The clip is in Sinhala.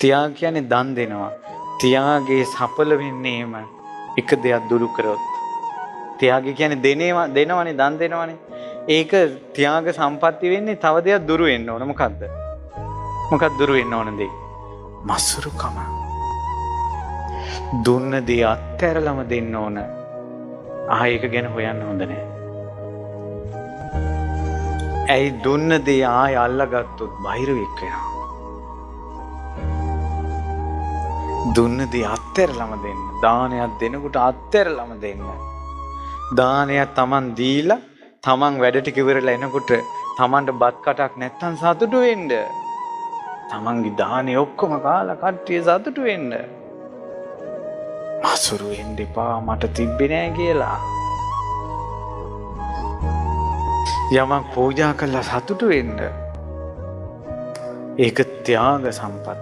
ත්‍යාග කියන්නේ දන් දෙනවා. ත්‍යාගයේ සඵල වෙන්නේම එක දෙයක් දුරු කරොත්. ත්‍යාගය කියන්නේ දෙනවනේ දන් දෙනවනේ. ඒක ත්‍යාග සම්පatti වෙන්නේ තව දෙයක් දුරු වෙන්න ඕන. මොකද්ද? මොකක්ද දුරු වෙන්න ඕන දේ? මසුරුකම. දුන්න දේ අත්හැරලම දෙන්න ඕන. ඒක ගැන හොයන්න හොඳ නැහැ. ඇයි දුන්න දේ ආය අල්ලගත්තොත් බහිරවෙක් වෙනවා. දුන්න දේ අත්හැරලම දෙන්න. දානයක් දෙනකොට අත්හැරලම දෙන්න. දානයක් Taman දීලා Taman වැඩ ටික ඉවරලා එනකොට Tamanට බත් කටක් නැත්තම් සතුටු වෙන්න. Tamanගේ දානේ ඔක්කොම කාලා කට්ටිය සතුටු වෙන්න. මසුරු වෙන්න එපා මට තිබ්බේ නෑ කියලා. යමක් පූජා කළා සතුටු වෙන්න. ඒක ත්‍යාග සම්පත්.